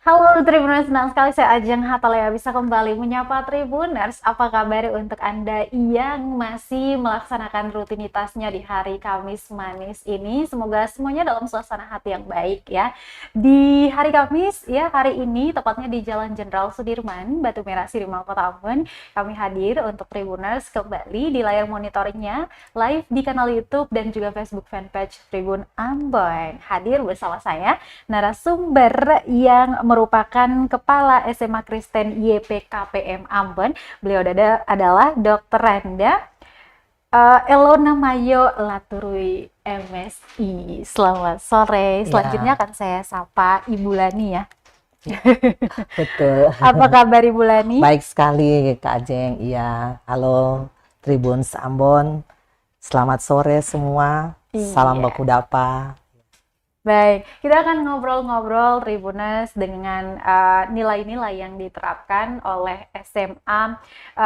Halo Tribuners, senang sekali saya Ajeng Hatalea bisa kembali menyapa Tribuners. Apa kabar untuk Anda yang masih melaksanakan rutinitasnya di hari Kamis manis ini? Semoga semuanya dalam suasana hati yang baik ya. Di hari Kamis ya, hari ini tepatnya di Jalan Jenderal Sudirman, Batu Merah Sirimal, Kota Ambon, kami hadir untuk Tribuners kembali di layar monitornya, live di kanal YouTube dan juga Facebook fanpage Tribun Ambon. Hadir bersama saya narasumber yang merupakan Kepala SMA Kristen YPKPM Ambon. Beliau adalah Dr. Randa Elona Mayo Laturui MSI. Selamat sore. Selanjutnya akan saya sapa Ibu Lani ya. Betul. Apa kabar Ibu Lani? Baik sekali Kak Ajeng. Iya. Halo Tribun Ambon. Selamat sore semua. Salam baku dapa. Baik, kita akan ngobrol-ngobrol Tribuners dengan nilai-nilai yang diterapkan oleh SMA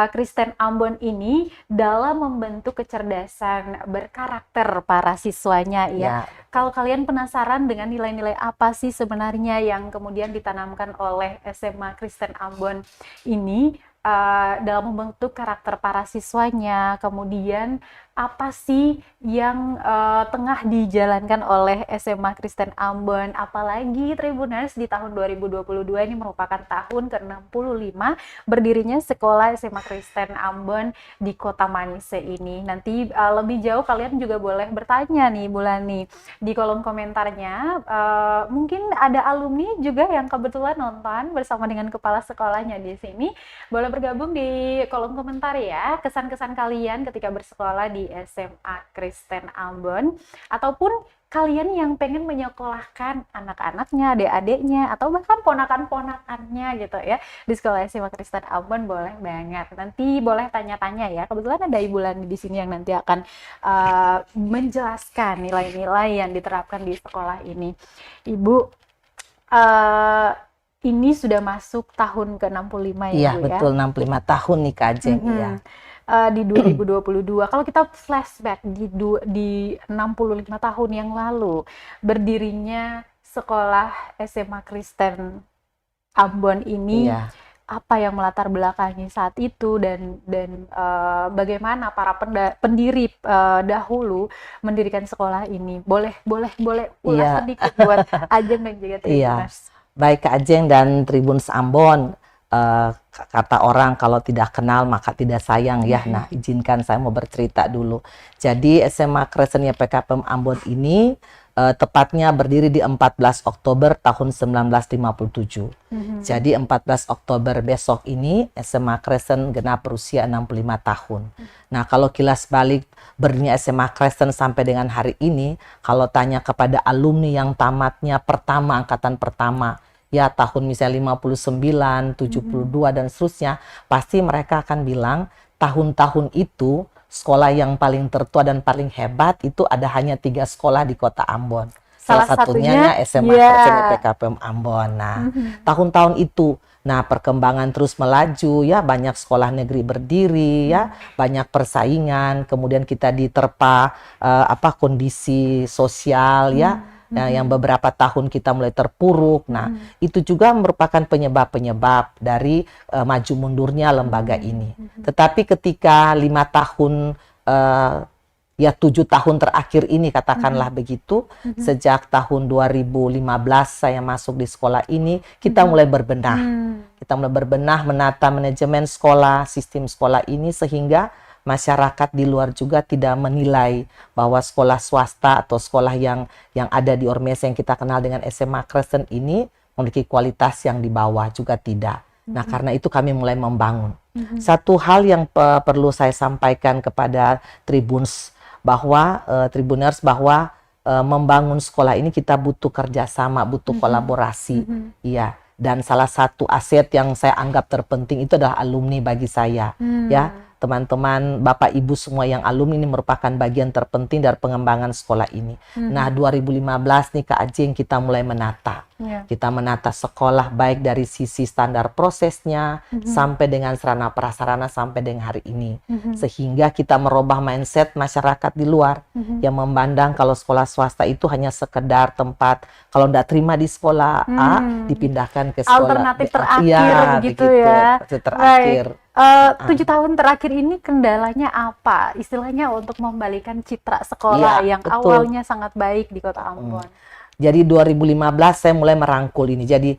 Kristen Ambon ini dalam membentuk kecerdasan berkarakter para siswanya ya. Kalau kalian penasaran dengan nilai-nilai apa sih sebenarnya yang kemudian ditanamkan oleh SMA Kristen Ambon ini dalam membentuk karakter para siswanya, kemudian apa sih yang tengah dijalankan oleh SMA Kristen Ambon, apalagi Tribuners di tahun 2022 ini merupakan tahun ke-65 berdirinya sekolah SMA Kristen Ambon di Kota Manise ini. Nanti lebih jauh kalian juga boleh bertanya nih Bu Lani di kolom komentarnya, mungkin ada alumni juga yang kebetulan nonton bersama dengan kepala sekolahnya di sini, boleh bergabung di kolom komentar ya, kesan-kesan kalian ketika bersekolah di SMA Kristen Ambon, ataupun kalian yang pengen menyekolahkan anak-anaknya, adik-adiknya, atau bahkan ponakan-ponakannya gitu ya di sekolah SMA Kristen Ambon, boleh banget. Nanti boleh tanya-tanya ya. Kebetulan ada Ibu Lani di sini yang nanti akan menjelaskan nilai-nilai yang diterapkan di sekolah ini. Ibu, ini sudah masuk tahun ke-65 ya, Iya, Bu, betul, ya? 65 tahun nih Kak Ajeng. Iya. Di 2022. Kalau kita flashback di 65 tahun yang lalu berdirinya sekolah SMA Kristen Ambon ini, apa yang melatar belakangi saat itu dan bagaimana para pendiri dahulu mendirikan sekolah ini? Boleh ulas sedikit buat Ajeng dan juga Tribuners. Baik Kak Ajeng dan Tribun Ambon. Kata orang kalau tidak kenal maka tidak sayang ya. Nah, izinkan saya mau bercerita dulu. Jadi SMA Kristen YPKPM Ambon ini tepatnya berdiri di 14 Oktober tahun 1957. Jadi 14 Oktober besok ini SMA Kristen genap berusia 65 tahun. Nah, kalau kilas balik berdirinya SMA Kristen sampai dengan hari ini, kalau tanya kepada alumni yang tamatnya pertama, angkatan pertama, ya tahun misalnya 59, 72 dan seterusnya, pasti mereka akan bilang tahun-tahun itu sekolah yang paling tertua dan paling hebat itu ada hanya 3 sekolah di Kota Ambon. Salah satunya SMA Kristen YPKPM Ambon. Nah, tahun-tahun itu, nah perkembangan terus melaju ya, banyak sekolah negeri berdiri ya, banyak persaingan, kemudian kita diterpa kondisi sosial ya. Yang beberapa tahun kita mulai terpuruk. Nah, itu juga merupakan penyebab-penyebab dari maju mundurnya lembaga ini. Tetapi ketika 5 tahun, 7 tahun terakhir ini katakanlah begitu, sejak tahun 2015 saya masuk di sekolah ini, kita mulai berbenah. Kita mulai berbenah, menata manajemen sekolah, sistem sekolah ini sehingga masyarakat di luar juga tidak menilai bahwa sekolah swasta atau sekolah yang ada di Ormese yang kita kenal dengan SMA Kristen ini memiliki kualitas yang di bawah, juga tidak. Nah, karena itu kami mulai membangun. Satu hal yang perlu saya sampaikan kepada Tribuners bahwa membangun sekolah ini kita butuh kerjasama, butuh kolaborasi. Dan salah satu aset yang saya anggap terpenting itu adalah alumni bagi saya. Ya, teman-teman, Bapak Ibu semua yang alumni ini merupakan bagian terpenting dari pengembangan sekolah ini. Nah, 2015 nih Kak Ajeng kita mulai menata. Kita menata sekolah baik dari sisi standar prosesnya sampai dengan sarana prasarana sampai dengan hari ini. Sehingga kita merubah mindset masyarakat di luar yang memandang kalau sekolah swasta itu hanya sekedar tempat kalau tidak terima di sekolah A dipindahkan ke sekolah alternatif B. terakhir Iya, begitu ya. Terakhir. 7 tahun terakhir ini kendalanya apa? Istilahnya untuk membalikan citra sekolah yang betul. awalnya sangat baik di Kota Ambon. Jadi 2015 saya mulai merangkul ini. Jadi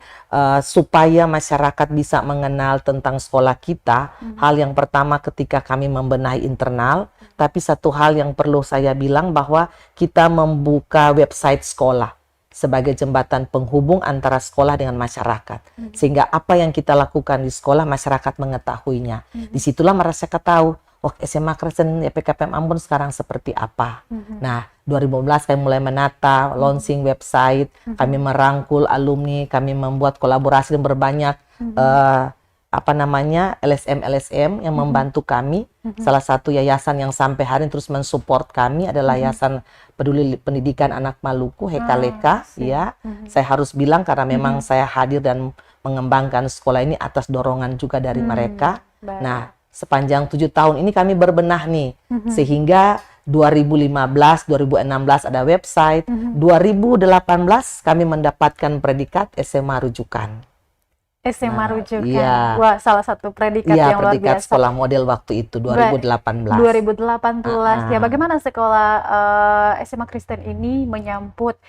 supaya masyarakat bisa mengenal tentang sekolah kita, hal yang pertama ketika kami membenahi internal, tapi satu hal yang perlu saya bilang bahwa kita membuka website sekolah sebagai jembatan penghubung antara sekolah dengan masyarakat. Sehingga apa yang kita lakukan di sekolah, masyarakat mengetahuinya. Disitulah masyarakat tahu, oh SMA Kristen YPKPM Ambon sekarang seperti apa. Nah, 2015 kami mulai menata, launching website, kami merangkul alumni, kami membuat kolaborasi dan berbanyak LSM yang membantu kami. Salah satu yayasan yang sampai hari ini terus mensupport kami adalah Yayasan Peduli Pendidikan Anak Maluku, Hekaleka. Ya, saya harus bilang karena memang saya hadir dan mengembangkan sekolah ini atas dorongan juga dari mereka. Nah, sepanjang 7 tahun ini kami berbenah nih, sehingga 2015, 2016 ada website, 2018 kami mendapatkan predikat SMA rujukan. SMA rujukan. Iya. Wah, salah satu predikat yang luar predikat biasa. sekolah model waktu itu 2018. 2018. Ya, bagaimana sekolah SMA Kristen ini menyambut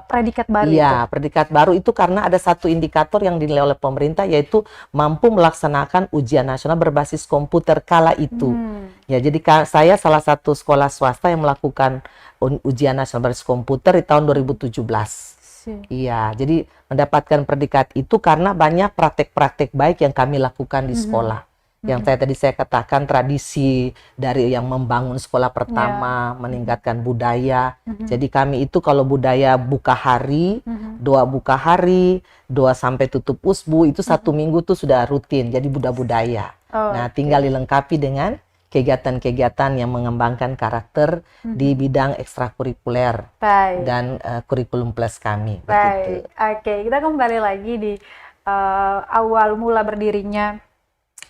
predikat baru itu? Iya, predikat baru itu karena ada satu indikator yang dinilai oleh pemerintah, yaitu mampu melaksanakan ujian nasional berbasis komputer kala itu. Ya, jadi saya salah satu sekolah swasta yang melakukan ujian nasional berbasis komputer di tahun 2017. Iya, jadi mendapatkan predikat itu karena banyak praktek-praktek baik yang kami lakukan di sekolah. Yang tadi saya katakan tradisi dari yang membangun sekolah pertama, meningkatkan budaya. Jadi kami itu kalau budaya buka hari, doa buka hari, doa sampai tutup usbu, itu 1 minggu tuh sudah rutin. Jadi budaya. Nah, tinggal dilengkapi dengan kegiatan-kegiatan yang mengembangkan karakter di bidang ekstrakurikuler dan kurikulum plus kami. Baik, oke, kita kembali lagi di awal mula berdirinya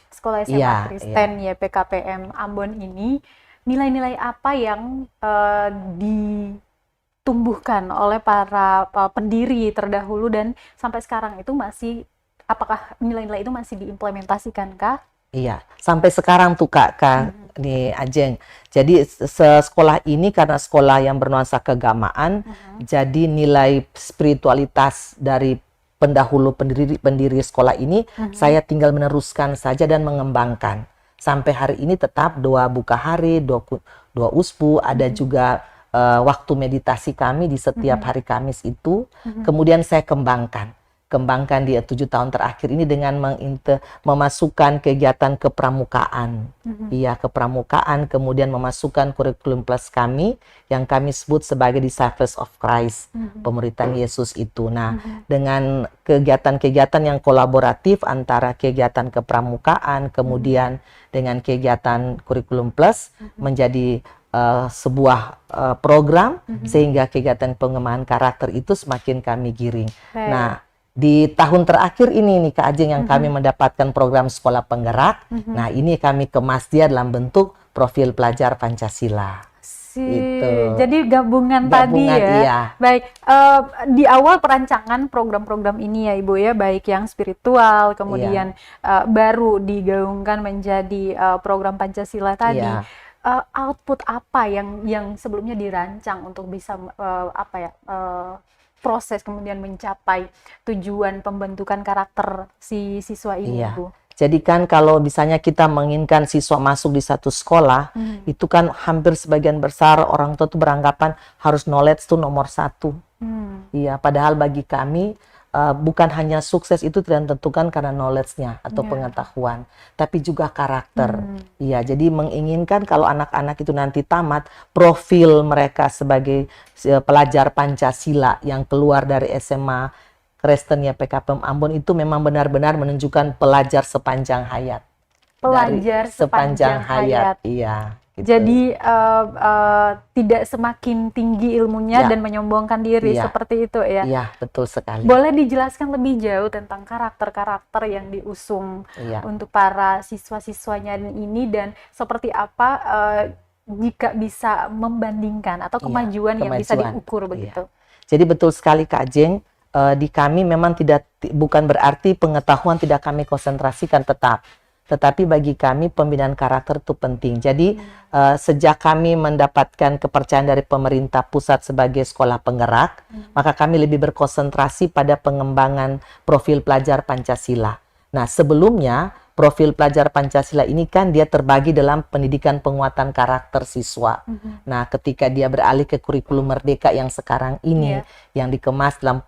Sekolah SMA Kristen YPKPM Ambon ini. Nilai-nilai apa yang ditumbuhkan oleh para pendiri terdahulu dan sampai sekarang itu apakah nilai-nilai itu masih diimplementasikan kah? Iya, sampai sekarang tuh Kak nih Ajeng. Jadi sekolah ini karena sekolah yang bernuansa keagamaan, jadi nilai spiritualitas dari pendahulu pendiri sekolah ini saya tinggal meneruskan saja dan mengembangkan. Sampai hari ini tetap doa buka hari, doa usbu, ada juga waktu meditasi kami di setiap hari Kamis itu. Kemudian saya kembangkan di 7 tahun terakhir ini dengan memasukkan kegiatan kepramukaan. Iya, kepramukaan, kemudian memasukkan kurikulum plus kami yang kami sebut sebagai Disciples of Christ, pemuritan Yesus itu. Nah, dengan kegiatan-kegiatan yang kolaboratif antara kegiatan kepramukaan kemudian dengan kegiatan kurikulum plus menjadi sebuah program sehingga kegiatan pengembangan karakter itu semakin kami giring. Nah, di tahun terakhir ini nih Kak Ajeng yang kami mendapatkan program sekolah penggerak. Nah, ini kami kemas dia dalam bentuk profil pelajar Pancasila. Itu. Jadi gabungan tadi ya. Iya. Baik, di awal perancangan program-program ini ya Ibu ya, baik yang spiritual, kemudian baru digaungkan menjadi program Pancasila tadi. Output apa yang sebelumnya dirancang untuk bisa proses kemudian mencapai tujuan pembentukan karakter si siswa ini, Bu? Jadi kan kalau misalnya kita menginginkan siswa masuk di satu sekolah, itu kan hampir sebagian besar orang tua tuh beranggapan harus knowledge tuh nomor 1. Iya, padahal bagi kami bukan hanya sukses itu tidak ditentukan karena knowledge-nya atau pengetahuan, tapi juga karakter. Iya, jadi menginginkan kalau anak-anak itu nanti tamat, profil mereka sebagai pelajar Pancasila yang keluar dari SMA Kristen YPKPM Ambon itu memang benar-benar menunjukkan pelajar sepanjang hayat. pelajar sepanjang hayat. Iya, gitu. Jadi tidak semakin tinggi ilmunya Ya. dan menyombongkan diri, Iya. seperti itu ya. Iya, betul sekali. Boleh dijelaskan lebih jauh tentang karakter-karakter yang diusung Iya. untuk para siswa-siswanya ini, dan seperti apa jika bisa membandingkan atau Iya, kemajuan yang bisa kemajuan. diukur Iya. begitu. Jadi betul sekali Kak Jeng, di kami memang bukan berarti pengetahuan tidak kami konsentrasikan tetap. Tetapi bagi kami pembinaan karakter itu penting. Jadi sejak kami mendapatkan kepercayaan dari pemerintah pusat sebagai sekolah penggerak, maka kami lebih berkonsentrasi pada pengembangan profil pelajar Pancasila. Nah, sebelumnya profil pelajar Pancasila ini kan dia terbagi dalam pendidikan penguatan karakter siswa. Nah, ketika dia beralih ke kurikulum merdeka yang sekarang ini, yang dikemas dalam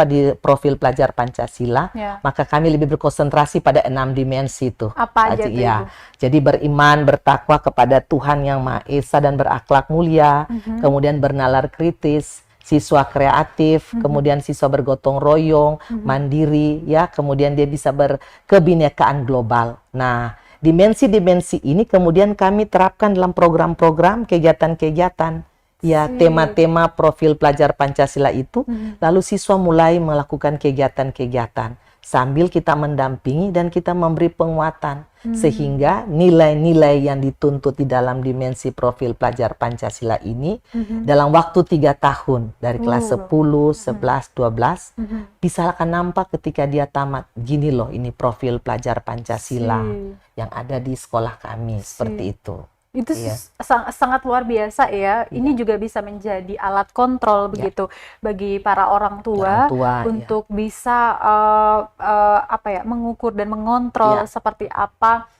di profil pelajar Pancasila, maka kami lebih berkonsentrasi pada 6 dimensi itu. Apa aja tuh, Ya, Ibu? jadi beriman, bertakwa kepada Tuhan Yang Maha Esa dan berakhlak mulia, kemudian bernalar kritis, siswa kreatif, kemudian siswa bergotong royong, mandiri, ya, kemudian dia bisa berkebinekaan global. Nah, dimensi-dimensi ini kemudian kami terapkan dalam program-program, kegiatan-kegiatan. Ya, tema-tema profil pelajar Pancasila itu, lalu siswa mulai melakukan kegiatan-kegiatan sambil kita mendampingi dan kita memberi penguatan sehingga nilai-nilai yang dituntut di dalam dimensi profil pelajar Pancasila ini dalam waktu 3 tahun dari kelas 10, 11, 12 bisa akan nampak ketika dia tamat. Gini loh ini profil pelajar Pancasila yang ada di sekolah kami, seperti itu. Itu sangat luar biasa ya. Ini juga bisa menjadi alat kontrol begitu bagi para orang tua, untuk bisa mengukur dan mengontrol seperti apa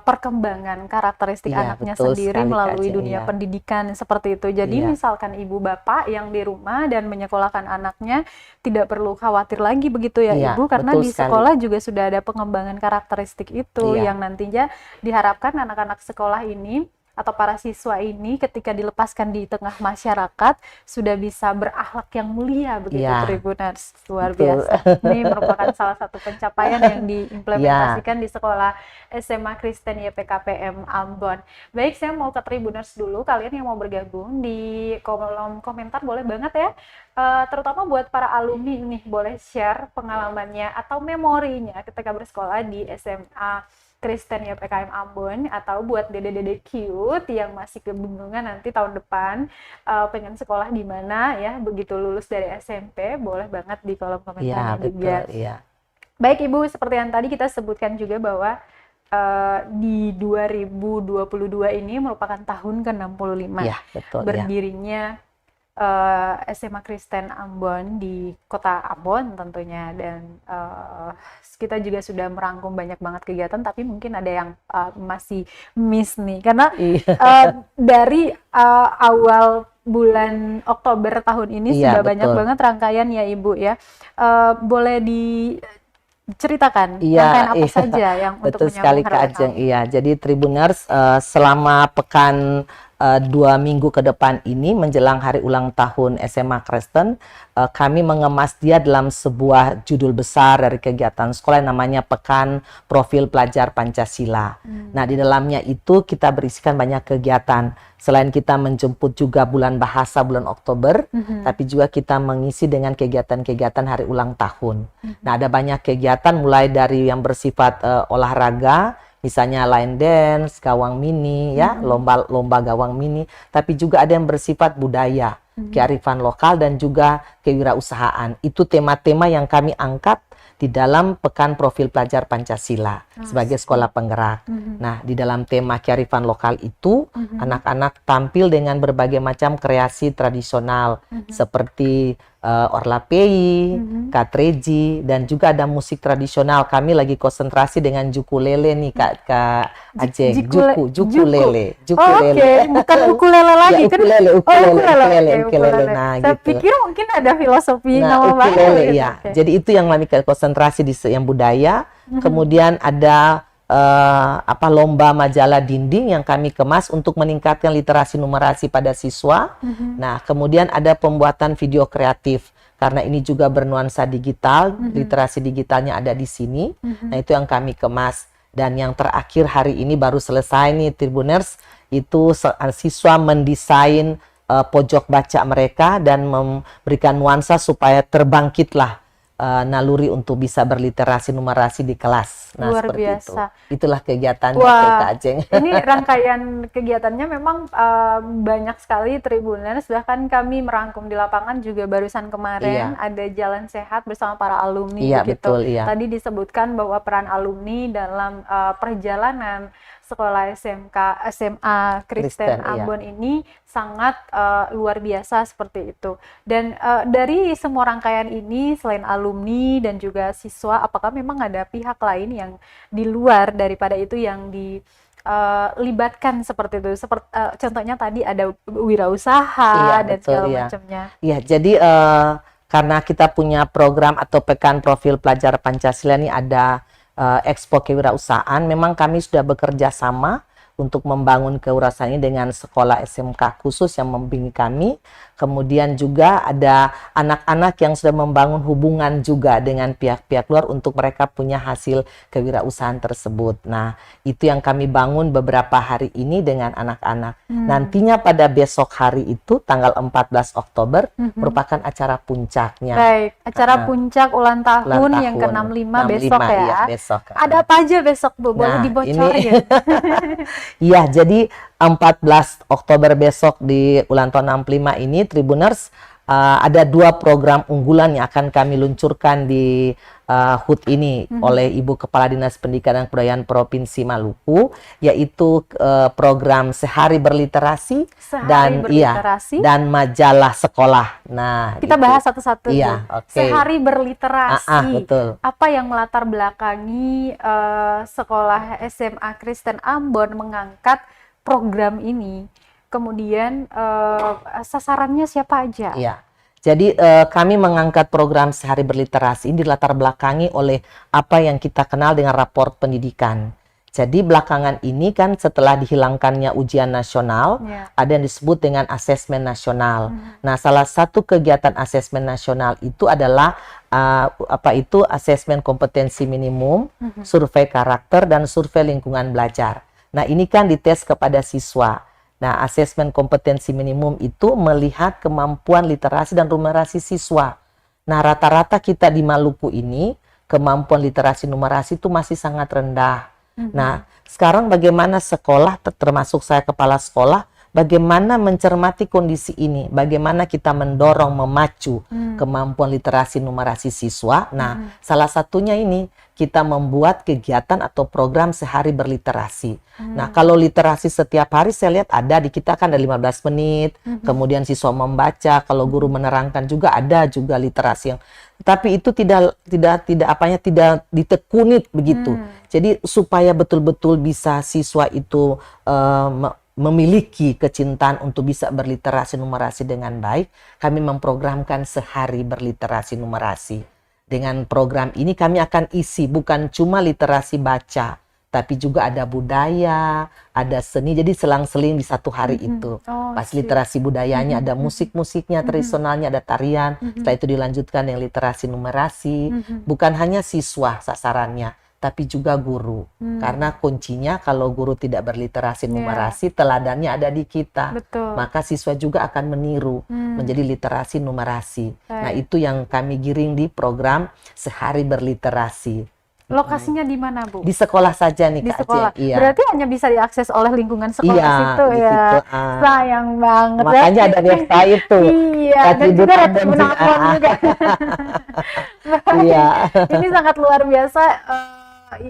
perkembangan karakteristik anaknya sendiri melalui dunia pendidikan, seperti itu. Jadi misalkan ibu bapak yang di rumah dan menyekolahkan anaknya tidak perlu khawatir lagi begitu ya Ibu, karena di sekolah juga sudah ada pengembangan karakteristik itu yang nantinya diharapkan anak-anak sekolah ini atau para siswa ini ketika dilepaskan di tengah masyarakat sudah bisa berakhlak yang mulia begitu, Tribuners. Luar biasa. Ini merupakan salah satu pencapaian yang diimplementasikan di sekolah SMA Kristen YPKPM Ambon. Baik, saya mau ke Tribuners dulu. Kalian yang mau bergabung di kolom komentar boleh banget ya. Terutama buat para alumni ini boleh share pengalamannya atau memorinya ketika bersekolah di SMA Kristen YPKM Ambon, atau buat dede-dede cute yang masih kebingungan nanti tahun depan pengen sekolah di mana ya begitu lulus dari SMP, boleh banget di kolom komentarnya juga. Baik Ibu, seperti yang tadi kita sebutkan juga bahwa di 2022 ini merupakan tahun ke-65 berdirinya SMA Kristen Ambon di kota Ambon tentunya, dan kita juga sudah merangkum banyak banget kegiatan, tapi mungkin ada yang masih miss nih karena dari awal bulan Oktober tahun ini sudah banyak banget rangkaian ya Ibu ya. Boleh diceritakan rangkaian apa saja yang untuk menyambung Kak Ajeng. Jadi Tribuners, selama pekan 2 minggu ke depan ini menjelang hari ulang tahun SMA Kristen, kami mengemas dia dalam sebuah judul besar dari kegiatan sekolah yang namanya Pekan Profil Pelajar Pancasila. Nah, di dalamnya itu kita berisikan banyak kegiatan. Selain kita menjemput juga bulan bahasa bulan Oktober, tapi juga kita mengisi dengan kegiatan-kegiatan hari ulang tahun. Nah, ada banyak kegiatan mulai dari yang bersifat olahraga, misalnya line dance, gawang mini, ya, lomba gawang mini, tapi juga ada yang bersifat budaya, kearifan lokal dan juga kewirausahaan. Itu tema-tema yang kami angkat di dalam Pekan Profil Pelajar Pancasila sebagai sekolah penggerak. Nah, di dalam tema kearifan lokal itu, anak-anak tampil dengan berbagai macam kreasi tradisional seperti orlapei, katreji, dan juga ada musik tradisional. Kami lagi konsentrasi dengan jukulele nih Kak Ajeng. Jukulele. Bukan ukulele lagi kan? Ukulele. Nah, saya pikir mungkin ada filosofi nama baru. Jadi itu yang kami konsentrasi di yang budaya. Kemudian ada lomba majalah dinding yang kami kemas untuk meningkatkan literasi numerasi pada siswa. Nah, kemudian ada pembuatan video kreatif karena ini juga bernuansa digital, literasi digitalnya ada di sini. Nah, itu yang kami kemas. Dan yang terakhir hari ini baru selesai nih Tribuners, itu siswa mendesain pojok baca mereka dan memberikan nuansa supaya terbangkitlah naluri untuk bisa berliterasi numerasi di kelas. Nah, Luar seperti biasa. itu. Itulah kegiatannya Wah, PK Aceh. ini rangkaian kegiatannya memang banyak sekali Tribuners, bahkan kami merangkum di lapangan juga barusan kemarin Iya. ada jalan sehat bersama para alumni Iya, begitu. betul, iya. Tadi disebutkan bahwa peran alumni dalam perjalanan sekolah SMA Kristen Kristen, iya. Ambon ini sangat luar biasa seperti itu. Dan dari semua rangkaian ini selain alumni dan juga siswa, apakah memang ada pihak lain yang di luar daripada itu yang dilibatkan seperti itu? Contohnya tadi ada wirausaha Iya, dan betul, segala iya. macamnya. Iya, jadi karena kita punya program atau pekan profil pelajar Pancasila ini ada Expo Kewirausahaan, memang kami sudah bekerja sama untuk membangun kewirausahaan ini dengan sekolah SMK khusus yang membimbing kami. Kemudian juga ada anak-anak yang sudah membangun hubungan juga dengan pihak-pihak luar untuk mereka punya hasil kewirausahaan tersebut. Nah, itu yang kami bangun beberapa hari ini dengan anak-anak. Nantinya pada besok hari itu, tanggal 14 Oktober, merupakan acara puncaknya. Baik, acara puncak ulang tahun yang ke-65 besok ya. Iya, besok. Ada apa aja besok, Bu? Boleh Nah, dibocorin? Iya, jadi 14 Oktober besok di ulang tahun 65 ini Tribuners ada 2 program unggulan yang akan kami luncurkan di HUT ini oleh Ibu Kepala Dinas Pendidikan dan Kebudayaan Provinsi Maluku, yaitu program Sehari Berliterasi dan majalah sekolah. Nah, kita bahas satu-satu. Iya, oke. Sehari Berliterasi. Betul. Apa yang melatar belakangi sekolah SMA Kristen Ambon mengangkat program ini? Kemudian sasarannya siapa aja? Iya. Jadi kami mengangkat program Sehari Berliterasi ini dilatar belakangi oleh apa yang kita kenal dengan raport pendidikan. Jadi belakangan ini kan setelah dihilangkannya ujian nasional, ada yang disebut dengan asesmen nasional. Nah, salah satu kegiatan asesmen nasional itu adalah asesmen kompetensi minimum, survei karakter, dan survei lingkungan belajar. Nah, ini kan dites kepada siswa. Nah, asesmen kompetensi minimum itu melihat kemampuan literasi dan numerasi siswa. Nah, rata-rata kita di Maluku ini, kemampuan literasi numerasi itu masih sangat rendah. Nah, sekarang bagaimana sekolah, termasuk saya kepala sekolah, bagaimana mencermati kondisi ini, bagaimana kita mendorong, memacu kemampuan literasi numerasi siswa. Nah, salah satunya ini, kita membuat kegiatan atau program Sehari Berliterasi. Nah, kalau literasi setiap hari saya lihat ada di kita kan ada 15 menit, kemudian siswa membaca, kalau guru menerangkan juga ada juga literasi yang, tapi itu tidak ditekuni begitu. Jadi supaya betul-betul bisa siswa itu memiliki kecintaan untuk bisa berliterasi numerasi dengan baik, kami memprogramkan Sehari Berliterasi Numerasi. Dengan program ini kami akan isi bukan cuma literasi baca, tapi juga ada budaya, ada seni, jadi selang-seling di satu hari itu. Pas literasi budayanya ada musik-musiknya, tradisionalnya, ada tarian, setelah itu dilanjutkan yang literasi numerasi, bukan hanya siswa sasarannya, tapi juga guru. Karena kuncinya kalau guru tidak berliterasi numerasi, teladannya ada di kita. Betul. Maka siswa juga akan meniru menjadi literasi numerasi. Nah, itu yang kami giring di program Sehari Berliterasi. Lokasinya di mana, Bu? Di sekolah saja nih, di Kak sekolah. Aceh. Iya. Berarti hanya bisa diakses oleh lingkungan sekolah situ di ya. situ, Sayang banget. Makanya ada website itu. Iya, dan juga Tribun Ambon juga. Iya. Ini sangat luar biasa,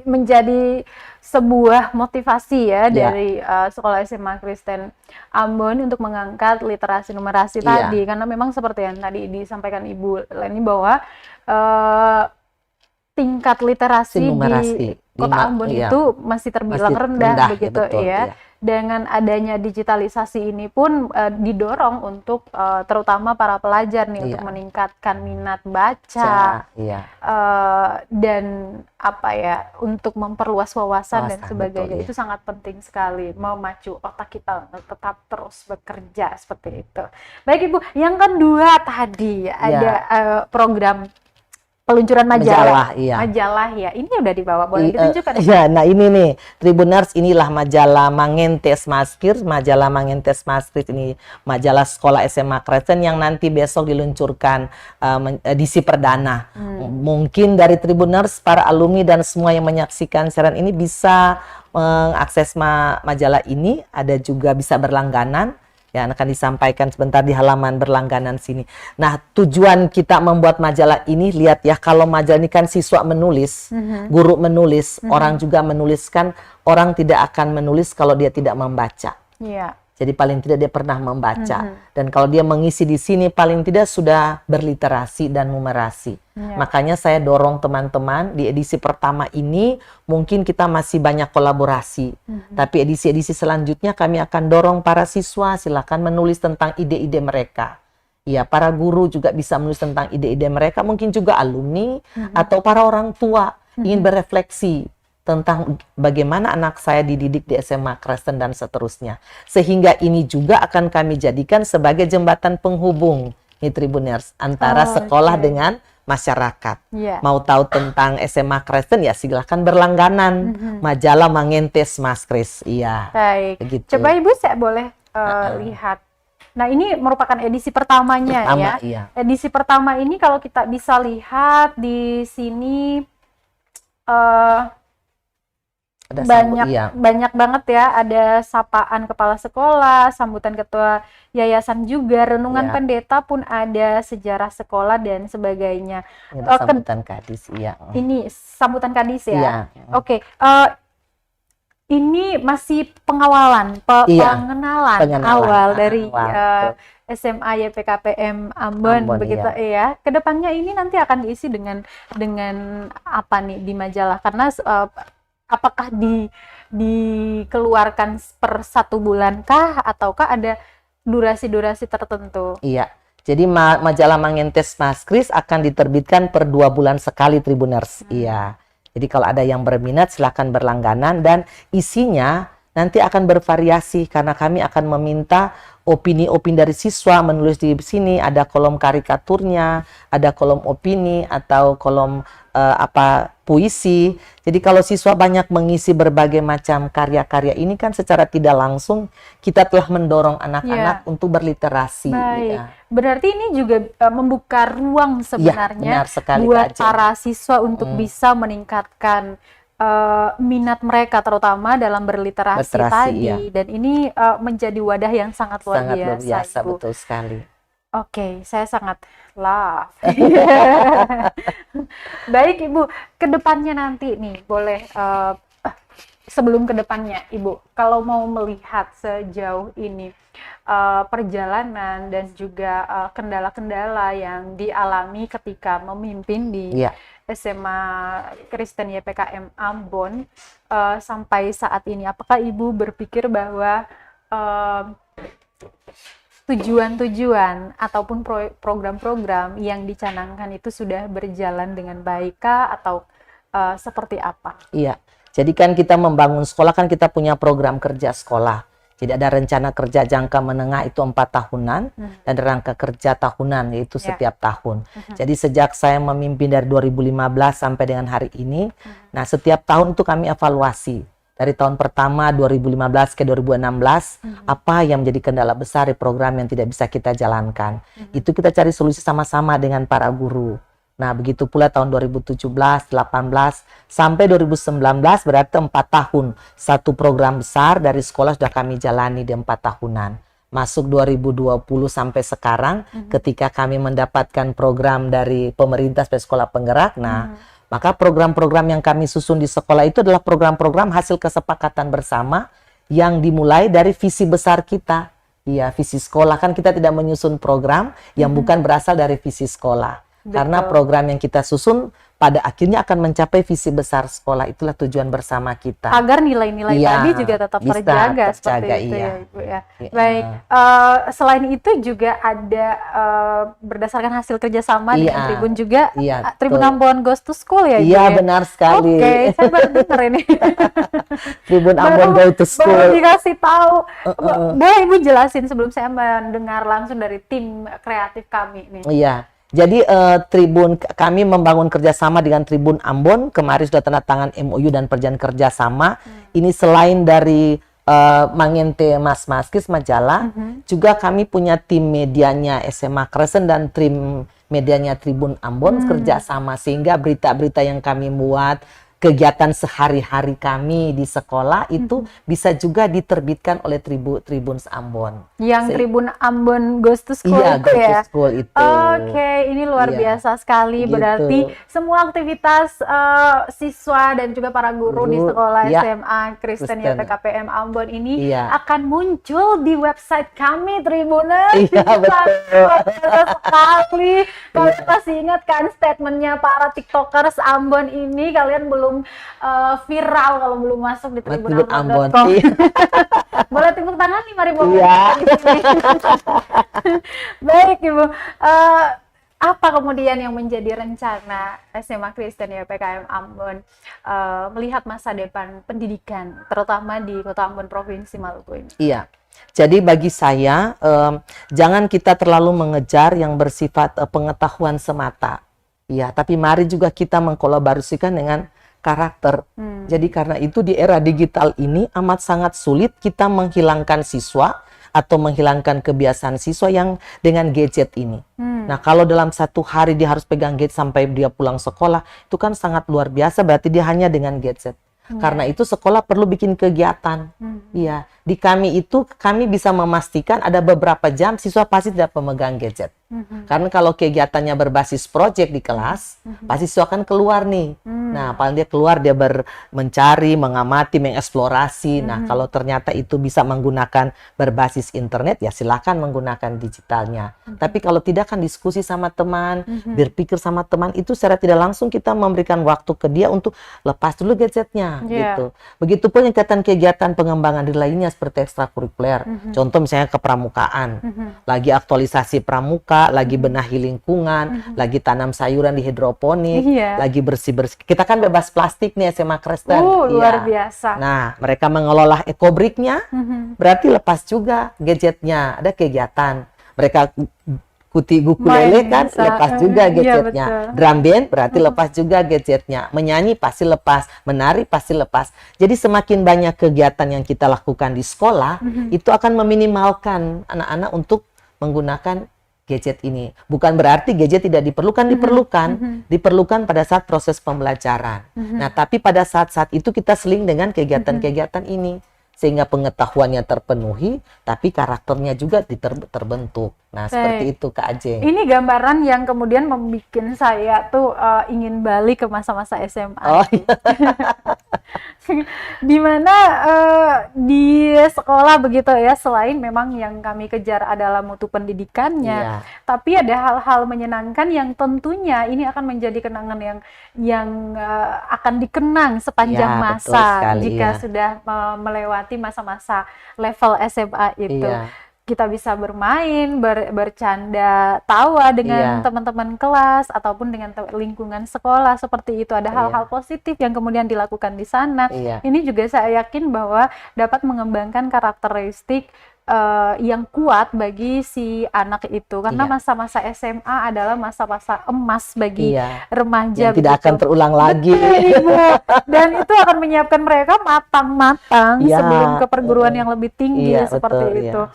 menjadi sebuah motivasi ya dari sekolah SMA Kristen Ambon untuk mengangkat literasi numerasi tadi, karena memang seperti yang tadi disampaikan Ibu Leni bahwa tingkat literasi di Kota Ambon itu masih terbilang rendah begitu ya. Dengan adanya digitalisasi ini pun didorong untuk terutama para pelajar nih untuk meningkatkan minat baca, dan untuk memperluas wawasan dan sebagainya. Itu sangat penting sekali, memacu otak kita tetap terus bekerja seperti itu. Baik Ibu, yang kedua tadi ada program peluncuran majalah. Iya. Majalah ya. Ini udah dibawa, boleh ditunjukkan? Iya, nah ini nih, Tribuners, inilah majalah Mangentes Maskir, majalah Mangentes Maskir ini majalah sekolah SMA Kristen yang nanti besok diluncurkan edisi perdana. Mungkin dari Tribuners, para alumni dan semua yang menyaksikan siaran ini bisa mengakses majalah ini, ada juga bisa berlangganan. Ya, akan disampaikan sebentar di halaman berlangganan sini. Nah, tujuan kita membuat majalah ini, lihat ya, kalau majalah ini kan siswa menulis, guru menulis, orang juga menuliskan, orang tidak akan menulis kalau dia tidak membaca. Iya. Jadi paling tidak dia pernah membaca. Dan kalau dia mengisi di sini, paling tidak sudah berliterasi dan numerasi. Makanya saya dorong teman-teman di edisi pertama ini, mungkin kita masih banyak kolaborasi. Tapi edisi-edisi selanjutnya kami akan dorong para siswa, silakan menulis tentang ide-ide mereka. Ya, para guru juga bisa menulis tentang ide-ide mereka, mungkin juga alumni atau para orang tua ingin berefleksi tentang bagaimana anak saya dididik di SMA Kristen dan seterusnya. Sehingga ini juga akan kami jadikan sebagai jembatan penghubung nih Tribuners antara sekolah dengan masyarakat. Mau tahu tentang SMA Kristen ya silahkan berlangganan majalah Mangentes Maskris. Iya. Baik. Begitu. Coba Ibu saya boleh lihat. Nah, ini merupakan edisi pertamanya ya. Iya. Edisi pertama ini kalau kita bisa lihat di sini banyak banget ya, ada sapaan kepala sekolah, sambutan ketua yayasan juga, renungan pendeta pun ada, sejarah sekolah dan sebagainya. Sambutan kadis, iya. Ini sambutan kadis ya. Iya. Oke. Ini masih pengawalan, pengenalan awal dari SMA YPKPM Ambon begitu ya. Kedepannya ini nanti akan diisi dengan apa nih di majalah, karena apakah dikeluarkan per 1 bulan kah, ataukah ada durasi-durasi tertentu? Iya, jadi majalah Mangentes Maskris akan diterbitkan per 2 bulan sekali Tribuners. Iya, jadi kalau ada yang berminat silahkan berlangganan, dan isinya nanti akan bervariasi karena kami akan meminta opini-opini dari siswa menulis di sini. Ada kolom karikaturnya, ada kolom opini atau kolom puisi. Jadi kalau siswa banyak mengisi berbagai macam karya-karya ini kan secara tidak langsung kita telah mendorong anak-anak untuk berliterasi. Baik. Ya. Berarti ini juga membuka ruang sebenarnya buat para siswa untuk bisa meningkatkan minat mereka terutama dalam berliterasi tadi. Dan ini menjadi wadah yang sangat luar biasa, Ibu. Betul sekali. Oke, saya sangat love. Baik Ibu, kedepannya nanti nih boleh sebelum kedepannya Ibu, kalau mau melihat sejauh ini perjalanan dan juga kendala-kendala yang dialami ketika memimpin di SMA Kristen YPKM Ambon sampai saat ini, apakah Ibu berpikir bahwa tujuan-tujuan ataupun program-program yang dicanangkan itu sudah berjalan dengan baik kah, atau seperti apa? Iya, jadi kan kita membangun sekolah kan kita punya program kerja sekolah. Jadi ada rencana kerja jangka menengah itu 4 tahunan dan rangka kerja tahunan yaitu setiap tahun. Jadi sejak saya memimpin dari 2015 sampai dengan hari ini, nah setiap tahun itu kami evaluasi. Dari tahun pertama 2015 ke 2016, apa yang menjadi kendala besar di program yang tidak bisa kita jalankan. Itu kita cari solusi sama-sama dengan para guru. Nah, begitu pula tahun 2017, 18, sampai 2019 berarti 4 tahun. Satu program besar dari sekolah sudah kami jalani di 4 tahunan. Masuk 2020 sampai sekarang, ketika kami mendapatkan program dari pemerintah sebagai sekolah penggerak, maka program-program yang kami susun di sekolah itu adalah program-program hasil kesepakatan bersama yang dimulai dari visi besar kita. Iya, visi sekolah kan kita tidak menyusun program yang bukan berasal dari visi sekolah. Betul. Karena program yang kita susun pada akhirnya akan mencapai visi besar sekolah, itulah tujuan bersama kita. Agar nilai-nilai tadi juga tetap terjaga seperti itu ya Ibu ya. Baik, selain itu juga ada berdasarkan hasil kerjasama dengan Tribun juga, Tribun Ambon Goes to School ya Ibu? Iya, benar sekali. Oke, saya baru dengar ini. Tribun Ambon Goes to School. Baru dikasih tahu. Boleh Ibu jelasin sebelum saya mendengar langsung dari tim kreatif kami nih. Iya. Jadi kami membangun kerjasama dengan Tribun Ambon. Kemarin sudah tanda tangan MOU dan perjanjian kerjasama. Ini selain dari Mangente Mas Maskis Majalah, juga kami punya tim medianya SMA Crescent dan tim medianya Tribun Ambon kerjasama, sehingga berita-berita yang kami buat, kegiatan sehari-hari kami di sekolah itu bisa juga diterbitkan oleh Tribun Ambon. Yang Tribun Ambon Goes to School iya, itu ya? School itu. Oke, ini luar biasa sekali. Gitu. Berarti semua aktivitas siswa dan juga para guru di sekolah SMA Kristen YPKPM Ambon ini akan muncul di website kami, Tribuners. Iya, betul. Biasa sekali. Kalian masih ingat kan statementnya para tiktokers Ambon ini? Kalian belum viral kalau belum masuk di tribunambon.com. Boleh tepuk tangan 5.000 orang. Iya. Baik Ibu, apa kemudian yang menjadi rencana SMA Kristen YPKM Ambon melihat masa depan pendidikan, terutama di Kota Ambon Provinsi Maluku ini? Iya. Jadi bagi saya, jangan kita terlalu mengejar yang bersifat pengetahuan semata. Ya, tapi mari juga kita mengkolaborasikan dengan karakter. Jadi karena itu di era digital ini amat sangat sulit kita menghilangkan siswa atau menghilangkan kebiasaan siswa yang dengan gadget ini. Nah, kalau dalam satu hari dia harus pegang gadget sampai dia pulang sekolah, itu kan sangat luar biasa, berarti dia hanya dengan gadget. Karena itu sekolah perlu bikin kegiatan. Iya, di kami itu kami bisa memastikan ada beberapa jam siswa pasti tidak pemegang gadget. Karena kalau kegiatannya berbasis proyek di kelas, pasti siswa akan keluar nih. Nah, paling dia keluar, dia mencari, mengamati, mengeksplorasi. Nah, kalau ternyata itu bisa menggunakan berbasis internet, ya silakan menggunakan digitalnya. Tapi kalau tidak, kan diskusi sama teman, berpikir sama teman, itu secara tidak langsung kita memberikan waktu ke dia untuk lepas dulu gadgetnya. Gitu. Begitupun yang kegiatan pengembangan diri lainnya seperti ekstrakurikuler. Contoh misalnya kepramukaan, lagi aktualisasi pramuka, lagi benahi lingkungan, lagi tanam sayuran di hidroponik, lagi bersih-bersih. Kita kan bebas plastik nih SMA Kristen. Luar biasa. Nah, mereka mengelola ecobrick-nya, berarti lepas juga gadgetnya. Ada kegiatan. Mereka ukulele kan lepas juga gadgetnya. Drum band berarti lepas juga gadgetnya. Menyanyi pasti lepas, menari pasti lepas. Jadi semakin banyak kegiatan yang kita lakukan di sekolah, itu akan meminimalkan anak-anak untuk menggunakan gadget ini. Bukan berarti gadget tidak diperlukan, diperlukan pada saat proses pembelajaran. Nah, tapi pada saat-saat itu kita seling dengan kegiatan-kegiatan ini. Sehingga pengetahuannya terpenuhi, tapi karakternya juga terbentuk. Nah, seperti itu Kak Ajeng. Ini gambaran yang kemudian membuat saya tuh ingin balik ke masa-masa SMA. Oh, iya. Dimana di sekolah begitu ya, selain memang yang kami kejar adalah mutu pendidikannya, tapi ada hal-hal menyenangkan yang tentunya ini akan menjadi kenangan yang akan dikenang sepanjang masa sekali, jika sudah melewati masa-masa level SMA itu. Kita bisa bermain, bercanda, tawa dengan teman-teman kelas ataupun dengan lingkungan sekolah, seperti itu. Ada hal-hal positif yang kemudian dilakukan di sana. Ini juga saya yakin bahwa dapat mengembangkan karakteristik yang kuat bagi si anak itu, karena masa-masa SMA adalah masa-masa emas bagi remaja yang tidak akan terulang lagi. Betul, Ibu. Dan itu akan menyiapkan mereka matang-matang sebelum ke perguruan yang lebih tinggi seperti itu.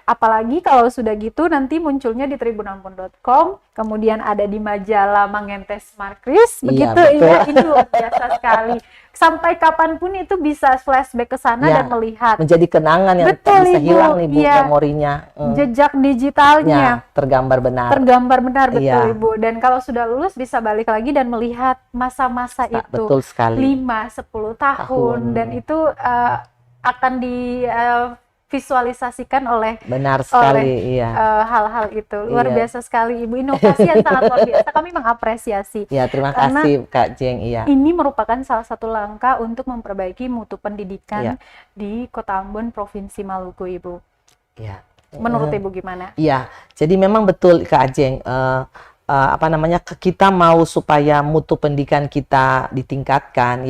Apalagi kalau sudah gitu nanti munculnya di tribunambon.com, kemudian ada di majalah Mangentes Markris, begitu ini luar biasa sekali. Sampai kapanpun itu bisa flashback ke sana dan melihat. Menjadi kenangan yang bisa hilang nih Bu, memorinya. Jejak digitalnya. Tergambar benar. Tergambar benar, betul Ibu. Dan kalau sudah lulus bisa balik lagi dan melihat masa-masa itu. Betul sekali. 5-10 tahun. Dan itu akan visualisasikan oleh hal-hal itu. Luar biasa sekali Ibu, inovasi yang sangat luar biasa. Kami mengapresiasi. Terima kasih Kak Jeng. Ini merupakan salah satu langkah untuk memperbaiki mutu pendidikan di Kota Ambon Provinsi Maluku, Ibu. Menurut Ibu gimana? Jadi memang betul Kak Jeng. Kita mau supaya mutu pendidikan kita ditingkatkan,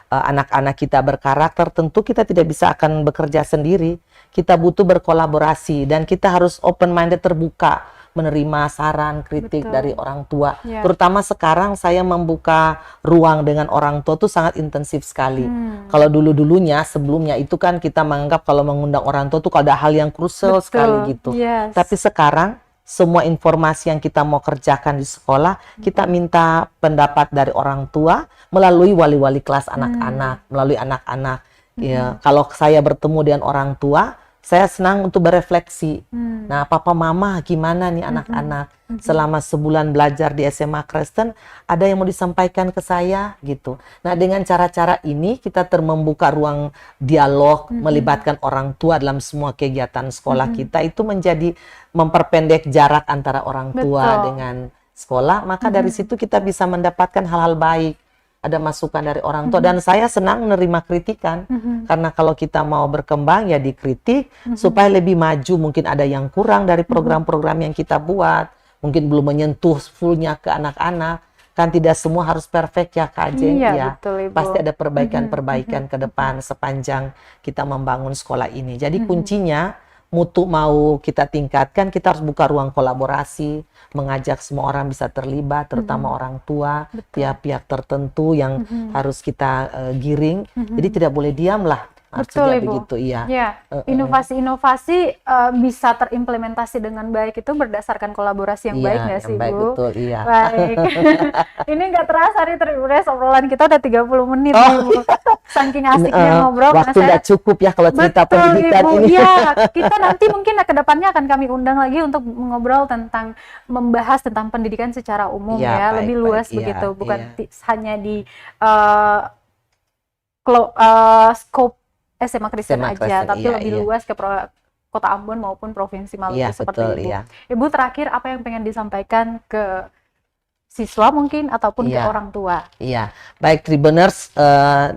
anak-anak kita berkarakter, tentu kita tidak bisa akan bekerja sendiri. Kita butuh berkolaborasi dan kita harus open minded, terbuka menerima saran, kritik Betul. dari orang tua. Ya. Terutama sekarang saya membuka ruang dengan orang tua tuh sangat intensif sekali. Hmm. Kalau dulu-dulunya, sebelumnya itu kan kita menganggap kalau mengundang orang tua tuh kalau ada hal yang krusial sekali gitu. Yes. Tapi sekarang semua informasi yang kita mau kerjakan di sekolah, kita minta pendapat dari orang tua melalui wali-wali kelas anak-anak, melalui anak-anak. Ya, kalau saya bertemu dengan orang tua, saya senang untuk berefleksi. Nah, papa mama gimana nih anak-anak? Selama sebulan belajar di SMA Kristen, ada yang mau disampaikan ke saya gitu. Nah, dengan cara-cara ini kita membuka ruang dialog, melibatkan orang tua dalam semua kegiatan sekolah kita, itu menjadi memperpendek jarak antara orang tua dengan sekolah. Maka dari situ kita bisa mendapatkan hal-hal baik. Ada masukan dari orang tua dan saya senang menerima kritikan karena kalau kita mau berkembang ya dikritik supaya lebih maju. Mungkin ada yang kurang dari program-program yang kita buat, mungkin belum menyentuh fullnya ke anak-anak. Kan tidak semua harus perfect ya Kak Jeng. Iya, betul, Ibu. Pasti ada perbaikan-perbaikan ke depan sepanjang kita membangun sekolah ini. Jadi kuncinya mutu mau kita tingkatkan, kita harus buka ruang kolaborasi, mengajak semua orang bisa terlibat, terutama orang tua, pihak-pihak tertentu yang harus kita giring. Jadi tidak boleh diam lah. Betul, Ibu. Begitu, iya. Ya, inovasi-inovasi bisa terimplementasi dengan baik itu berdasarkan kolaborasi yang baik nggak sih, baik, Bu? betul, iya. Baik. Ini nggak terasa nih Tribuners, obrolan kita udah 30 menit nih, Bu. Saking asiknya ngobrol. Waktu nggak cukup ya kalau cerita pendidikan Ibu. ini. Iya, kita nanti mungkin ke depannya akan kami undang lagi untuk ngobrol tentang, membahas tentang pendidikan secara umum ya, lebih luas begitu, bukan hanya di scope SMA Kristen aja, tapi lebih luas ke Kota Ambon maupun Provinsi Maluku seperti itu. Ibu terakhir apa yang pengen disampaikan ke siswa mungkin ataupun ke orang tua? Iya, baik Tribuners,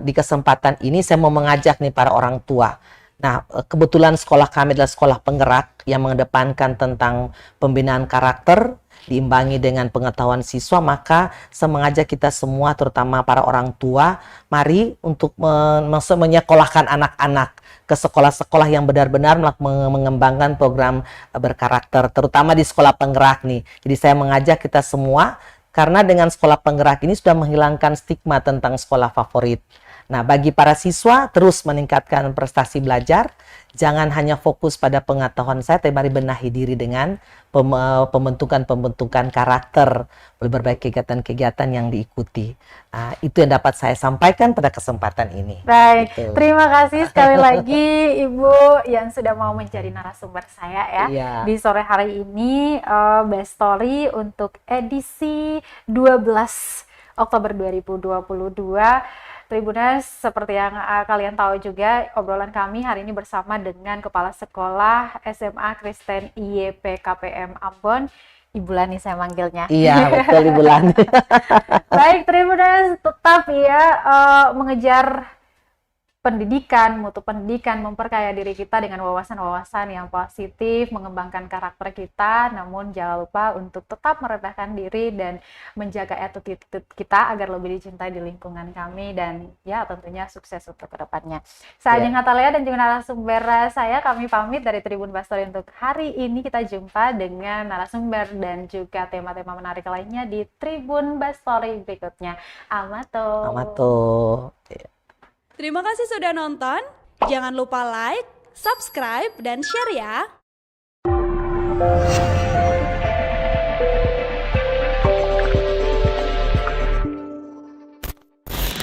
di kesempatan ini saya mau mengajak nih para orang tua. Nah, kebetulan sekolah kami adalah sekolah penggerak yang mengedepankan tentang pembinaan karakter, diimbangi dengan pengetahuan siswa, maka saya mengajak kita semua, terutama para orang tua, mari untuk menyekolahkan anak-anak ke sekolah-sekolah yang benar-benar mengembangkan program berkarakter, terutama di sekolah penggerak nih. Jadi saya mengajak kita semua, karena dengan sekolah penggerak ini sudah menghilangkan stigma tentang sekolah favorit. Nah, bagi para siswa terus meningkatkan prestasi belajar, jangan hanya fokus pada pengetahuan saya, tapi mari benahi diri dengan pembentukan karakter, berbagai kegiatan-kegiatan yang diikuti. Itu yang dapat saya sampaikan pada kesempatan ini. Baik, terima kasih sekali lagi Ibu yang sudah mau menjadi narasumber saya ya di sore hari ini, Best Story untuk edisi 12 Oktober 2022. Tribuners, seperti yang kalian tahu juga, obrolan kami hari ini bersama dengan Kepala Sekolah SMA Kristen IYP KPM Ambon, Ibu Lani saya manggilnya. Iya, betul Ibu Lani. Baik, Tribuners, tetap ya mengejar pendidikan, mutu pendidikan, memperkaya diri kita dengan wawasan-wawasan yang positif, mengembangkan karakter kita, namun jangan lupa untuk tetap merendahkan diri dan menjaga attitude kita agar lebih dicintai di lingkungan kami, dan ya tentunya sukses untuk kedepannya. Saya Ajeng Hatalea dan juga narasumber saya, kami pamit dari Tribun Bastory untuk hari ini. Kita jumpa dengan narasumber dan juga tema-tema menarik lainnya di Tribun Bastory berikutnya. Amato. Amato. Terima kasih sudah nonton. Jangan lupa like, subscribe, dan share ya.